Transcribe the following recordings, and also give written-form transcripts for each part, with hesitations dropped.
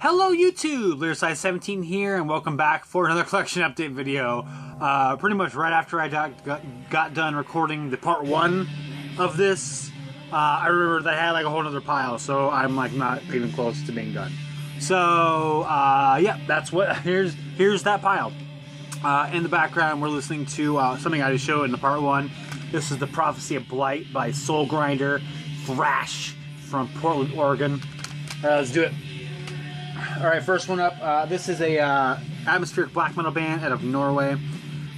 Hello YouTube, Lyricide17 here, and welcome back for another collection update video. Pretty much right after I got done recording the part 1 of this, I remember that I had like a whole other pile, so I'm like not even close to being done. So yeah, that's what, here's that pile. In the background we're listening to something I just showed in the part 1. This is The Prophecy of Blight by Soul Grinder Thrash from Portland, Oregon. Alright, let's do it. Alright, first one up. This is a atmospheric black metal band out of Norway. I'm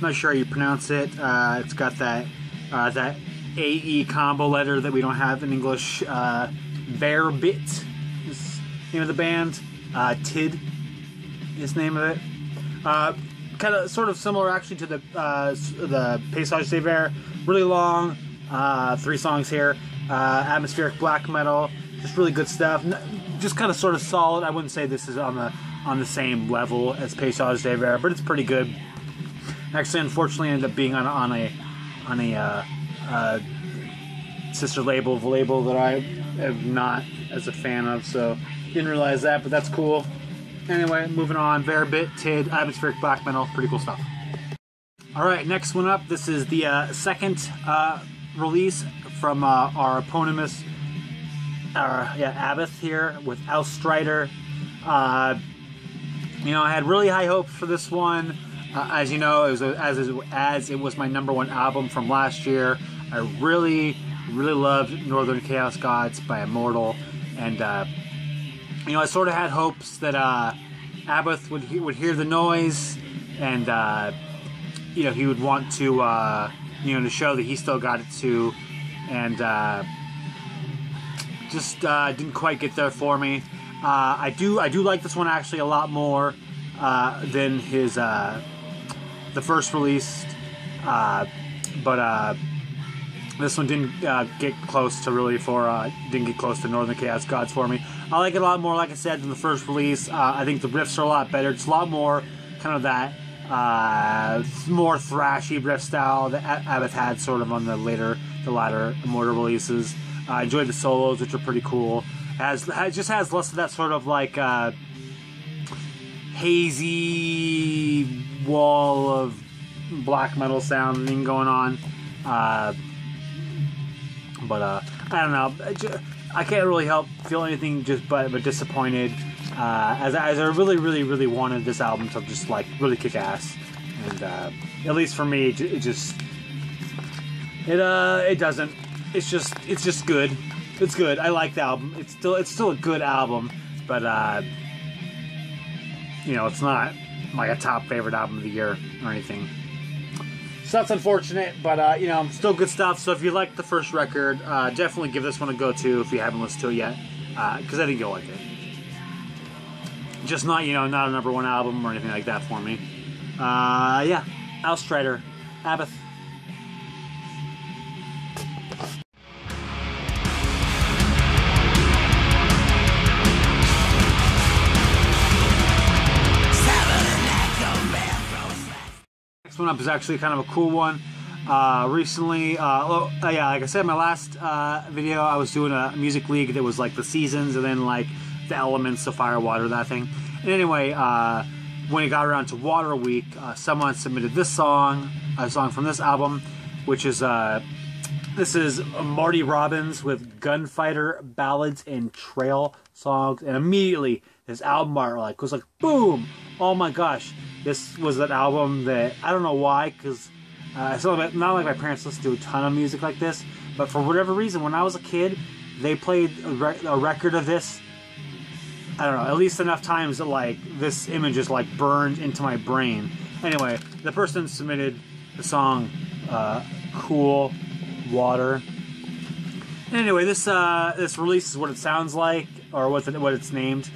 not sure how you pronounce it. It's got that that AE combo letter that we don't have in English. Verbit is the name of the band. Tid is the name of it. Kind of sort of similar actually to the Paysage des Vers. Really long. 3 songs here. Atmospheric black metal. Just really good stuff. Just kind of sort of solid. I wouldn't say this is on the same level as Paysage des Vers, but it's pretty good. Actually, unfortunately, ended up being on a sister label that I am not as a fan of, so didn't realize that, but that's cool. Anyway, moving on. Verbit, Tid, atmospheric black metal, pretty cool stuff. All right, next one up. This is the second release from our eponymous. Abbath here with Outstrider. You know, I had really high hopes for this one. As you know, as it was my #1 album from last year. I really loved Northern Chaos Gods by Immortal, and you know, I sort of had hopes that Abbath would hear the noise, and you know, he would want to you know, to show that he still got it too, and just didn't quite get there for me. I do like this one actually a lot more than his the first release, but this one didn't get close to Northern Chaos Gods for me. I like it a lot more, like I said, than the first release. I think the riffs are a lot better. It's a lot more kind of that more thrashy riff style that Abbath had sort of on the latter Immortal releases. I enjoyed the solos, which are pretty cool. It just has less of that sort of like hazy wall of black metal sounding going on. But I don't know. I can't really help feel anything but disappointed. As I really wanted this album to just like really kick ass, and at least for me, it doesn't. It's just good. It's good. I like the album. It's still a good album, but you know, it's not like a top favorite album of the year or anything. So that's unfortunate, but you know, still good stuff. So if you like the first record, definitely give this one a go too if you haven't listened to it yet, because I think you'll like it. Just not, you know, not a #1 album or anything like that for me. Yeah, Outstrider, Abbath. Next one up is actually kind of a cool one. Recently, yeah, like I said in my last video, I was doing a music league that was like the seasons and then like the elements of fire, water, that thing. And anyway, when it got around to Water Week, someone submitted this song, a song from this album, which is this is Marty Robbins with Gunfighter Ballads and Trail Songs, and immediately this album art like was like boom! Oh my gosh, this was an album that I don't know why, because not like my parents listened to a ton of music like this, but for whatever reason, when I was a kid, they played a record of this. I don't know, at least enough times that like this image is like burned into my brain. Anyway, the person submitted the song "Cool Water." And anyway, this release is what it sounds like, or what it's named.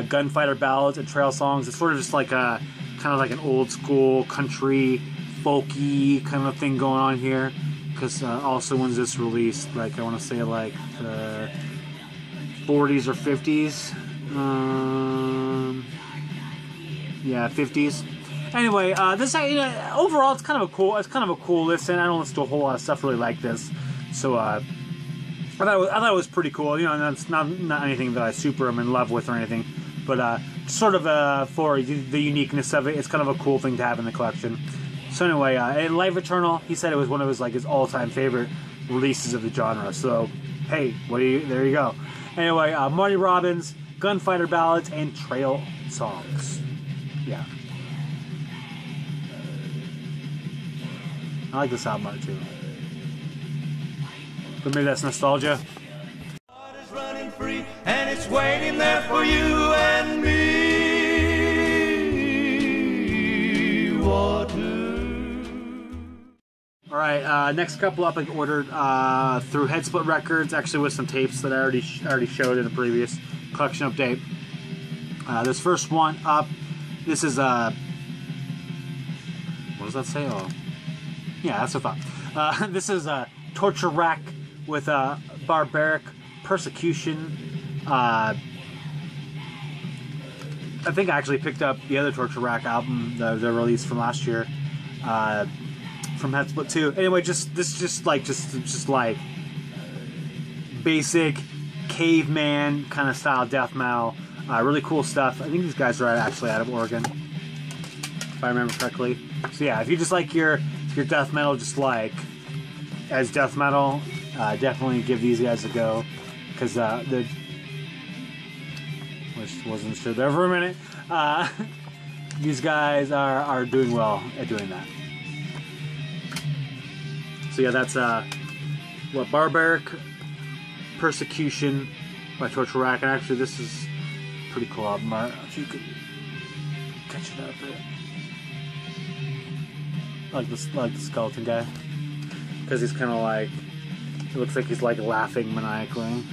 Gunfighter Ballads and Trail Songs. It's sort of just like a kind of like an old school country folky kind of thing going on here. Because also when's this released? Like I want to say like the 40s or 50s. Yeah, 50s. Anyway, this overall it's kind of a cool listen. I don't listen to a whole lot of stuff really like this, so I thought it was pretty cool. You know, and that's not anything that I super am in love with or anything. but sort of for the uniqueness of it, it's kind of a cool thing to have in the collection. So anyway, and Life Eternal, he said it was one of his all-time favorite releases of the genre. So hey, there you go. Anyway, Marty Robbins, Gunfighter Ballads, and Trail Songs. Yeah. I like this album art too. But maybe that's nostalgia. Is running free, and it's waiting there for you and me. Water. All right, next couple up I ordered through Headsplit Records, actually with some tapes that I already showed in a previous collection update. This first one up, this is what does that say? Oh, yeah, that's what I thought. This is Torture Rack with Barbaric Persecution. I think I actually picked up the other Torture Rack album, the release from last year, from Headsplit too. Anyway, just like basic caveman kind of style death metal. Really cool stuff. I think these guys are actually out of Oregon, if I remember correctly. So yeah, if you just like your death metal, just like as death metal, definitely give these guys a go, because the which wasn't sure there for a minute. These guys are doing well at doing that. So yeah, that's what Barbaric Persecution by Torture Rack, and actually this is a pretty cool album art. If you could catch it up there. I like the skeleton guy, because he's kind of like, it looks like he's like laughing maniacally.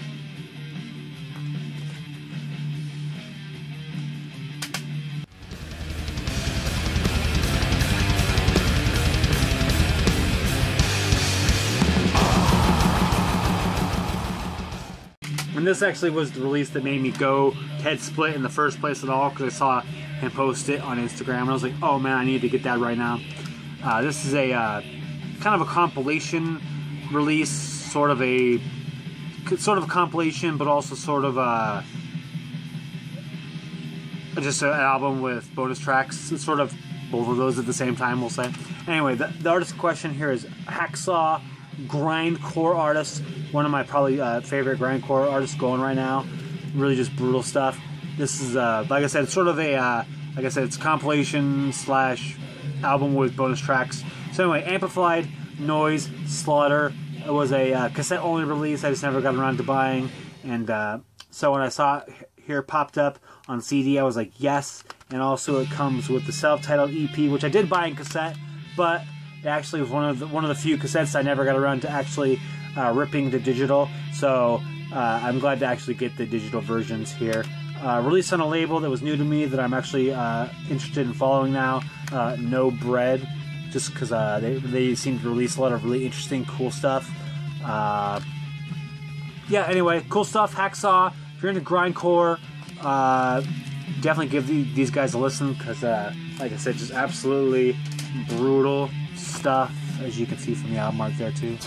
And this actually was the release that made me go to Headsplit in the first place at all, because I saw him post it on Instagram, and I was like, oh man, I need to get that right now. This is a kind of a compilation release, sort of a compilation, but also sort of just an album with bonus tracks. It's sort of both of those at the same time, we'll say. Anyway, the artist in question here is Hacksaw, grindcore artist, one of my probably favorite grindcore artists going right now. Really just brutal stuff. This is like I said, it's sort of a like I said, it's compilation slash album with bonus tracks. So anyway, Amplified Noise Slaughter. It was a cassette only release. I just never got around to buying, and so when I saw it here popped up on CD, I was like, yes. And also it comes with the self-titled EP, which I did buy in cassette, but it actually was one of the few cassettes I never got around to actually ripping to digital. So I'm glad to actually get the digital versions here. Released on a label that was new to me that I'm actually interested in following now. No Bread, just because they seem to release a lot of really interesting, cool stuff. Yeah, anyway, cool stuff. Hacksaw. If you're into grindcore, definitely give these guys a listen, because like I said, just absolutely brutal stuff, as you can see from the album art there too.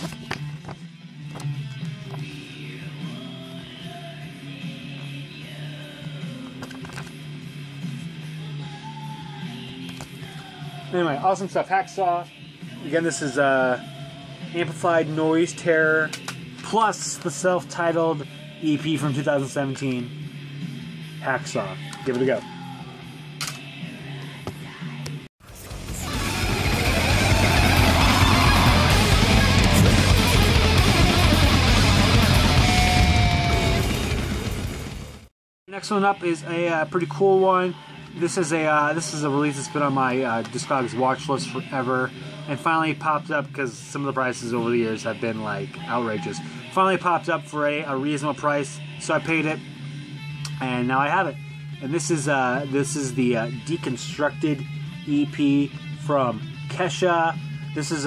Anyway, awesome stuff. Hacksaw. Again, this is Amplified Noise Terror plus the self-titled EP from 2017. Hacksaw. Give it a go. Next one up is a pretty cool one. This is a release that's been on my Discogs watch list forever, and finally popped up because some of the prices over the years have been like outrageous. Finally popped up for a reasonable price, so I paid it, and now I have it. And this is the Deconstructed EP from Kesha. This is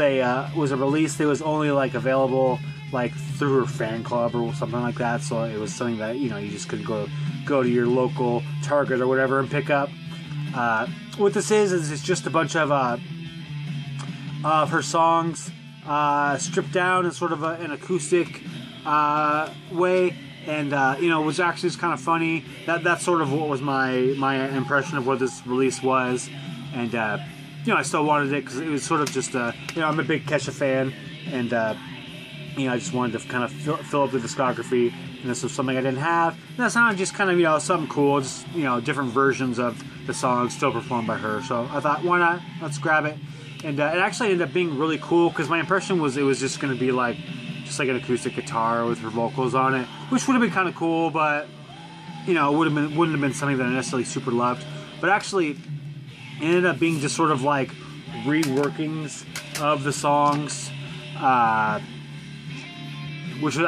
was a release that was only like available like through her fan club or something like that. So it was something that, you know, you just could go to your local Target or whatever and pick up. What this is it's just a bunch of her songs stripped down in sort of an acoustic way. and you know, it was actually just kind of funny. That's sort of what was my impression of what this release was, and you know, I still wanted it because it was sort of just you know, I'm a big Kesha fan, and you know, I just wanted to kind of fill up the discography, and this was something I didn't have. And that sounded just kind of, you know, something cool, just, you know, different versions of the song still performed by her. So I thought, why not? Let's grab it. And it actually ended up being really cool because my impression was it was just going to be like, just like an acoustic guitar with her vocals on it, which would have been kind of cool, but, you know, wouldn't have been something that I necessarily super loved. But actually, it ended up being just sort of like reworkings of the songs, which would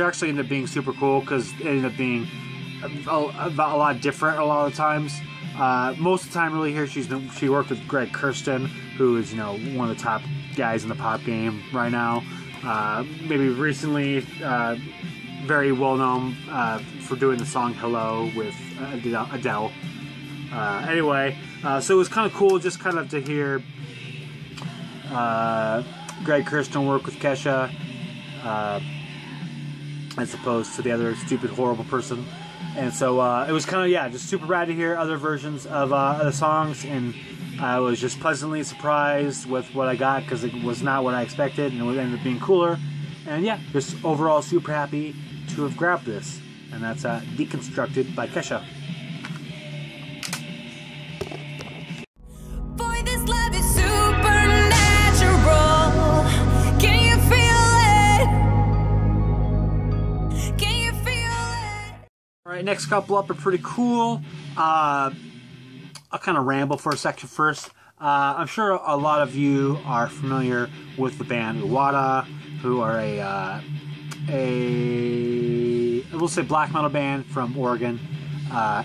actually end up being super cool because it ended up being a lot different a lot of the times. Most of the time, really, here she worked with Greg Kurstin, who is, you know, one of the top guys in the pop game right now. Maybe recently, very well known for doing the song "Hello" with Adele. Anyway, so it was kind of cool just kind of to hear Greg Kurstin work with Kesha, as opposed to the other stupid, horrible person. And so it was kind of, yeah, just super rad to hear other versions of the songs, and I was just pleasantly surprised with what I got because it was not what I expected, and it ended up being cooler. And yeah, just overall super happy to have grabbed this. And that's Deconstructed by Kesha. Boy, this love is supernatural. Can you feel it? Can you feel it? Alright, next couple up are pretty cool. I'll kind of ramble for a section first. I'm sure a lot of you are familiar with the band Uwada, who are we'll say black metal band from Oregon.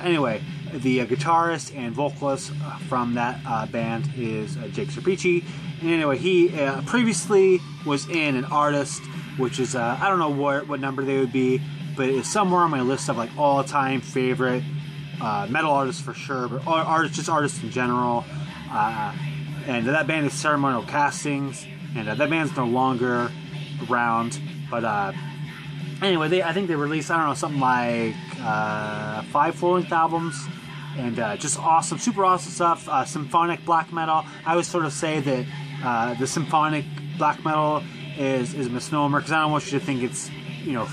Anyway, the guitarist and vocalist from that band is Jake Serpici. And anyway, he previously was in an artist, which is I don't know what number they would be, but it's somewhere on my list of like all-time favorite metal artists for sure, but just artists in general. And that band is Ceremonial Castings, and that band's no longer around. But anyway, I think they released, I don't know, something like 5 full-length albums, and just awesome, super awesome stuff. Symphonic black metal. I always sort of say that the symphonic black metal is a misnomer because I don't want you to think it's, you know,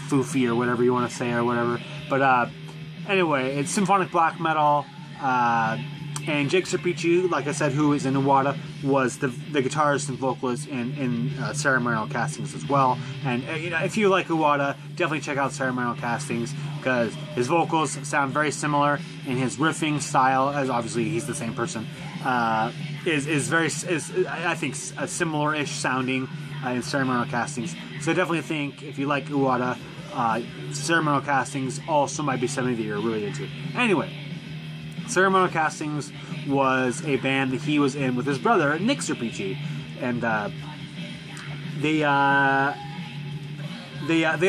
foofy or whatever you want to say or whatever. But anyway, it's symphonic black metal. And Jake Serpici, like I said, who is in Uwada, was the guitarist and vocalist in Ceremonial Castings as well. And you know, if you like Uwada, definitely check out Ceremonial Castings because his vocals sound very similar, and his riffing style, as obviously he's the same person, is I think a similar-ish sounding in Ceremonial Castings. So I definitely think if you like Uwada, Ceremonial Castings also might be something that you're really into. Anyway, Ceremonial Castings was a band that he was in with his brother, Nick Serpici. And they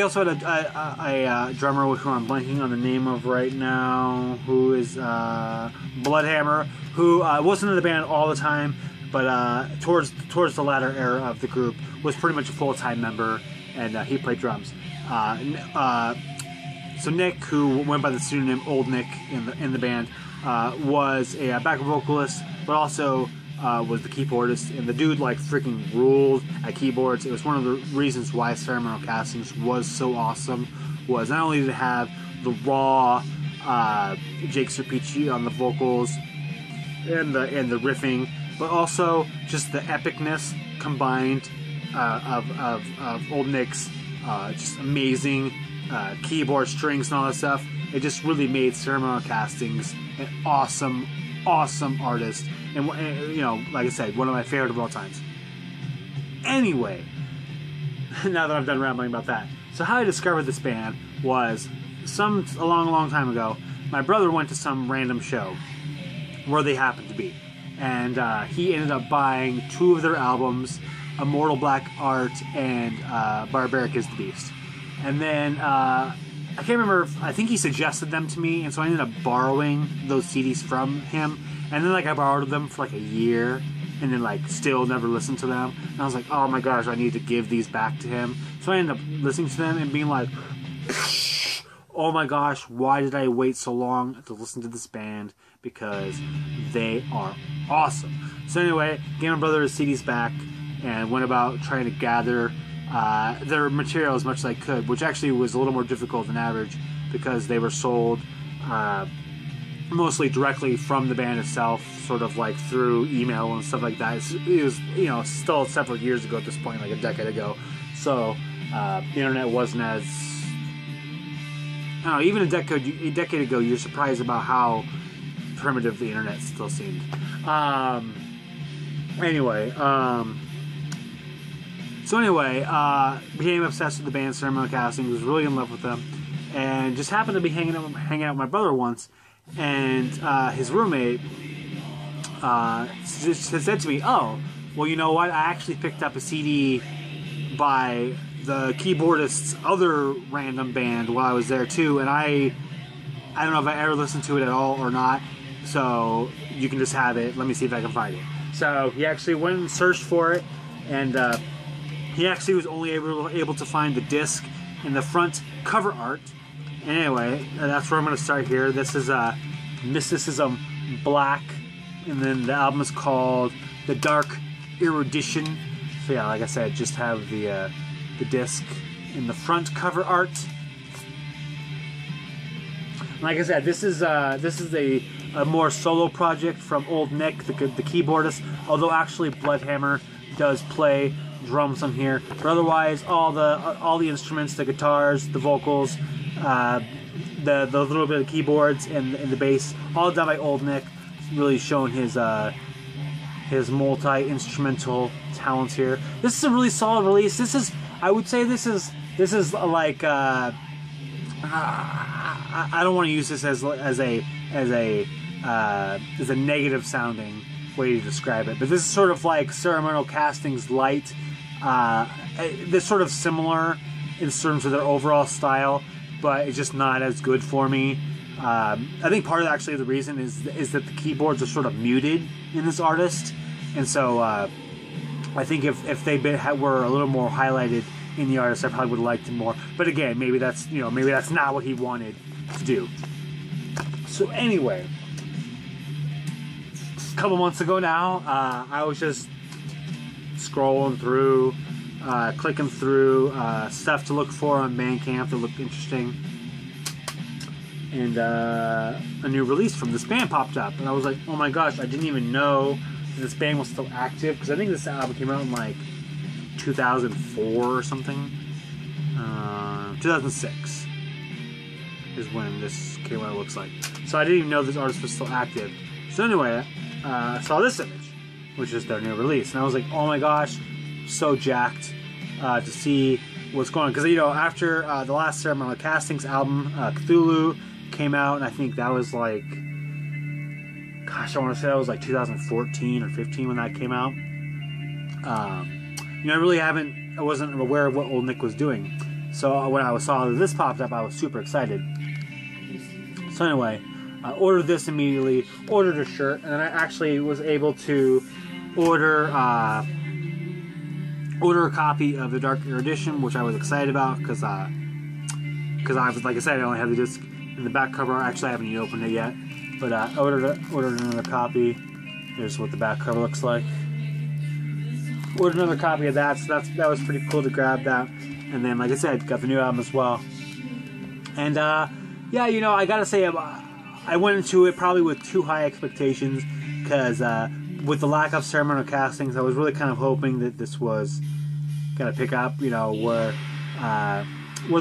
also had a drummer who I'm blanking on the name of right now, who is Bloodhammer, who wasn't in the band all the time, but towards the latter era of the group was pretty much a full-time member, and he played drums. So Nick, who went by the pseudonym Old Nick in the band, was a backup vocalist, but also was the keyboardist, and the dude like freaking ruled at keyboards. It was one of the reasons why Ceremonial Castings was so awesome, was not only to have the raw Jake Serpici on the vocals and the riffing, but also just the epicness combined of Old Nick's just amazing keyboard strings and all that stuff. It just really made Ceremonial Castings an awesome artist, and you know, like I said, one of my favorite of all times. Anyway, now that I'm done rambling about that, so how I discovered this band was a long time ago. My brother went to some random show where they happened to be, and he ended up buying 2 of their albums, Immortal Black Art and Barbaric is the Beast. And then I can't remember, I think he suggested them to me, and so I ended up borrowing those CDs from him. And then like I borrowed them for like a year, and then like still never listened to them. And I was like, oh my gosh, I need to give these back to him. So I ended up listening to them and being like, oh my gosh, why did I wait so long to listen to this band? Because they are awesome. So anyway, gave my brother his CDs back and went about trying to gather their material as much as I could, which actually was a little more difficult than average because they were sold mostly directly from the band itself, sort of like through email and stuff like that. It was, you know, still several years ago at this point, like a decade ago. So the internet wasn't as, I don't know, even a decade ago, you're surprised about how primitive the internet still seemed. Became obsessed with the band Ceremonial Casting, was really in love with them, and just happened to be hanging out with my brother once, and his roommate said to me, "Oh, well, you know what? I actually picked up a CD by the keyboardist's other random band while I was there too, and I don't know if I ever listened to it at all or not, so you can just have it. Let me see if I can find it." So he actually went and searched for it, and he actually was only able to find the disc in the front cover art. And anyway, that's where I'm going to start here. This is Mysticism Black, and then the album is called The Dark Erudition. So yeah, like I said, just have the disc in the front cover art. Like I said, this is a more solo project from Old Nick, the keyboardist. Although actually Bloodhammer does play drums on here, but otherwise all the instruments, the guitars, the vocals, the little bit of keyboards and the bass, all done by Old Nick. Really showing his multi-instrumental talents here. This is a really solid release. I would say this is like I don't want to use this as a negative sounding way to describe it, but this is sort of like Ceremonial Casting's light. They're sort of similar in terms of their overall style, but it's just not as good for me. I think part of actually the reason is that the keyboards are sort of muted in this artist, and so I think if they were a little more highlighted in the artist, I probably would have liked him more. But again, maybe that's not what he wanted to do. So anyway, a couple months ago now, I was just scrolling through, clicking through stuff to look for on Bandcamp that looked interesting, and a new release from this band popped up, and I was like, oh my gosh, I didn't even know that this band was still active, because I think this album came out in like 2004 or something. 2006 is when this came out, it looks like. So I didn't even know this artist was still active. So anyway, I saw this image, which is their new release, and I was like, oh my gosh, so jacked to see what's going on. Because, you know, after the last Ceremonial Castings album, Cthulhu, came out, and I think that was like, gosh, I want to say that was like 2014 or 15 when that came out. You know, I wasn't aware of what Old Nick was doing. So when I saw that this popped up, I was super excited. So anyway, I ordered this immediately, ordered a shirt, and then I actually was able to order a copy of the Dark Erudition, which I was excited about because I was, like I said, I only had the disc in the back cover. Actually, I haven't even opened it yet, but I ordered another copy. Here's what the back cover looks like. Ordered another copy of that, so that was pretty cool to grab that. And then, like I said, got the new album as well. And yeah, you know, I gotta say, I went into it probably with too high expectations, because with the lack of Ceremonial Castings, I was really kind of hoping that this was gonna pick up, you know, where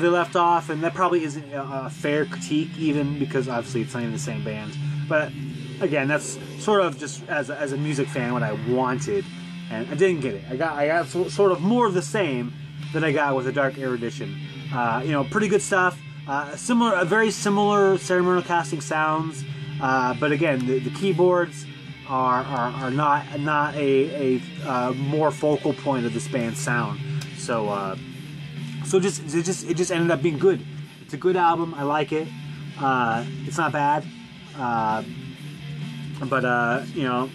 they left off, and that probably isn't a fair critique, even because obviously it's not even the same band. But again, that's sort of just as a music fan what I wanted, and I didn't get it. I got sort of more of the same that I got with the Dark Erudition. You know, pretty good stuff. Very similar Ceremonial Casting sounds, but again, the keyboards are not a more focal point of this band's sound. So it just ended up being good. It's a good album. I like it. It's not bad, but you know,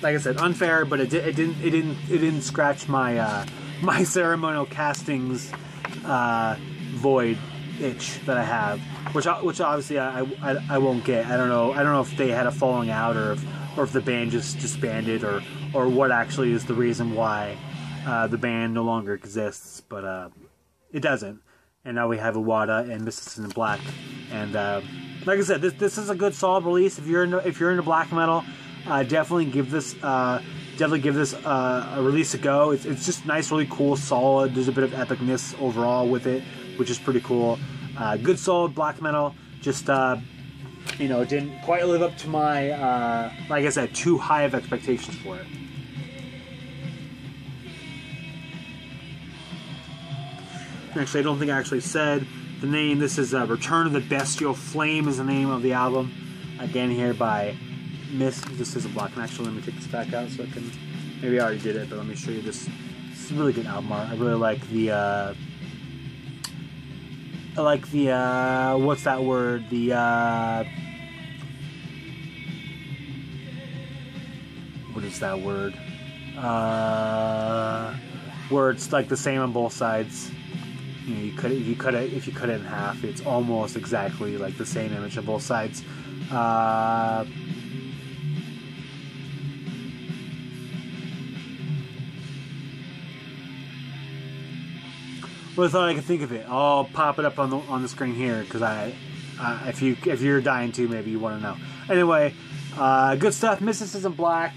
like I said, unfair. But it didn't scratch my my Ceremonial Castings void itch that I have, which obviously I won't get. I don't know if they had a falling out or if the band just disbanded or what actually is the reason why the band no longer exists, but it doesn't. And now we have Iwata and Misses in Black, and like I said, this is a good solid release. If you're into black metal, definitely give this a release a go. It's just nice, really cool, solid. There's a bit of epicness overall with it, which is pretty cool. Good solid black metal. Just didn't quite live up to my like I said, too high of expectations for it. Actually, I don't think I actually said the name. This is Return of the Bestial Flame is the name of the album. Again, here by This is a block. And actually, let me take this back out so I can. Maybe I already did it, but let me show you this. This is a really good album art. I really like the. What's that word? What is that word? Where it's like the same on both sides. You know, if you cut it in half, it's almost exactly like the same image on both sides. Well, I thought I could think of it. I'll pop it up on the screen here because if you're dying to, maybe you want to know. Anyway, good stuff. Mysticism Black,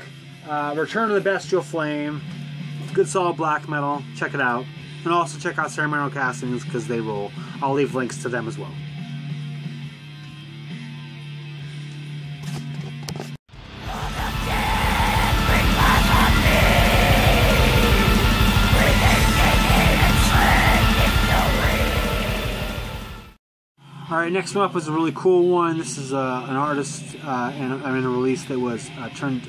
Return of the Bestial Flame, good solid black metal. Check it out. And also check out Ceremonial Castings because they rule. I'll leave links to them as well. Alright, next one up was a really cool one. This is an artist and I'm in a release that was turned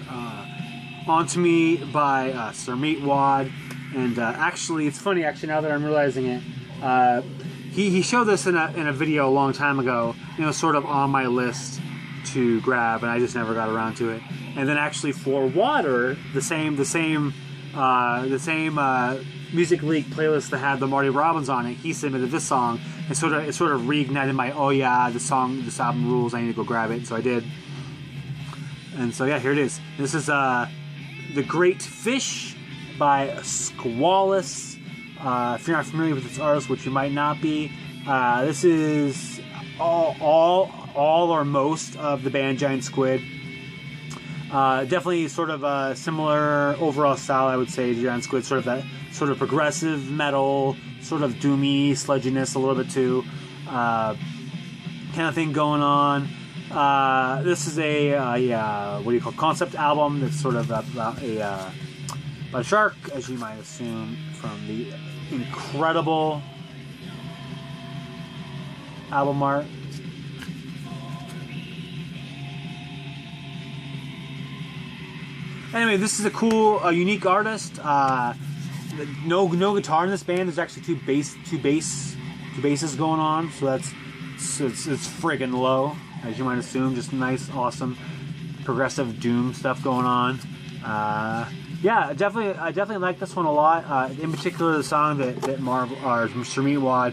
onto me by Sir Meatwad. And actually, it's funny, now that I'm realizing it, he showed this in a video a long time ago, sort of on my list to grab, and I just never got around to it. And then actually for Water, the same Music League playlist that had the Marty Robbins on it, he submitted this song, and it sort of reignited my, oh yeah, this album rules, I need to go grab it, so I did. And so yeah, here it is. This is The Great Fish by Squalus. If you're not familiar with this artist, which you might not be, this is all or most of the band Giant Squid. Definitely sort of a similar overall style, I would say, to Giant Squid. Sort of that sort of progressive metal, sort of doomy sludginess a little bit too, kind of thing going on. This is a concept album that's sort of about a shark, as you might assume from the incredible album art. Anyway, this is a cool, unique artist. No guitar in this band. There's actually two basses going on, so it's friggin' low, as you might assume. Just nice, awesome, progressive doom stuff going on. Yeah, I definitely like this one a lot. In particular, the song that Marv or Mr. Meatwad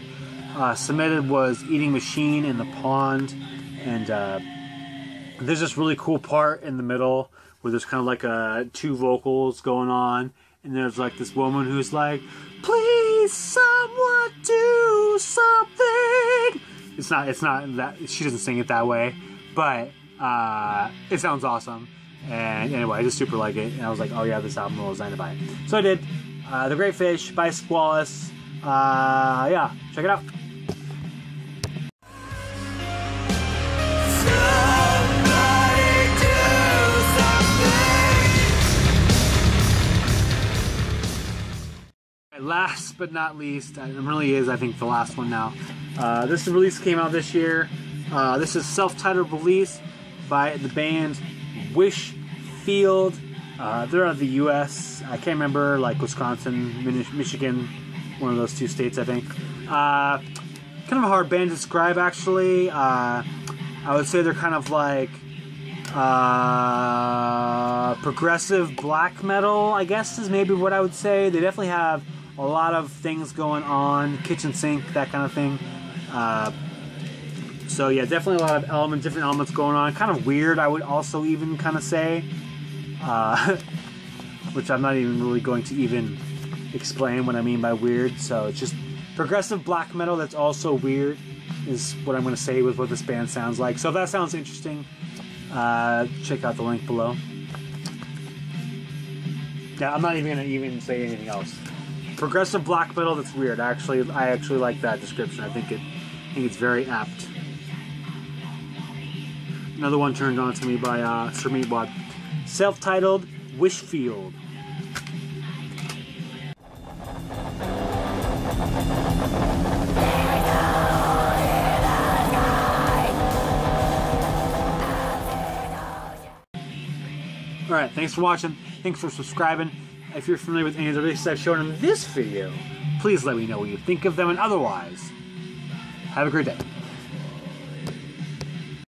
submitted was "Eating Machine in the Pond," and there's this really cool part in the middle where there's kind of like two vocals going on, and there's like this woman who's like, "Please, someone do something." It's not that, she doesn't sing it that way, but it sounds awesome. And anyway, I just super like it, and I was like, oh yeah, this album rules, I need to buy it. So I did. The Great Fish by Squalus. Yeah, check it out. Last but not least, it really is, I think, the last one now. This release came out this year. This is self-titled release by the band Wishfield. They're out of the U.S. I can't remember, like Wisconsin, Michigan, one of those two states, I think. Kind of a hard band to describe, actually. I would say they're kind of like progressive black metal, I guess, is maybe what I would say. They definitely have a lot of things going on, kitchen sink, that kind of thing. So yeah, definitely a lot of different elements going on. Kind of weird, I would also even kind of say, which I'm not even really going to even explain what I mean by weird. So it's just progressive black metal that's also weird is what I'm going to say with what this band sounds like. So if that sounds interesting, check out the link below. Yeah, I'm not even going to even say anything else. Progressive black metal that's weird. I actually like that description. I think it's very apt. Another one turned on to me by Sir Meatwad. Self-titled Wishfield. Alright, thanks for watching. Thanks for subscribing. If you're familiar with any of the releases I've shown in this video, please let me know what you think of them, and otherwise, have a great day.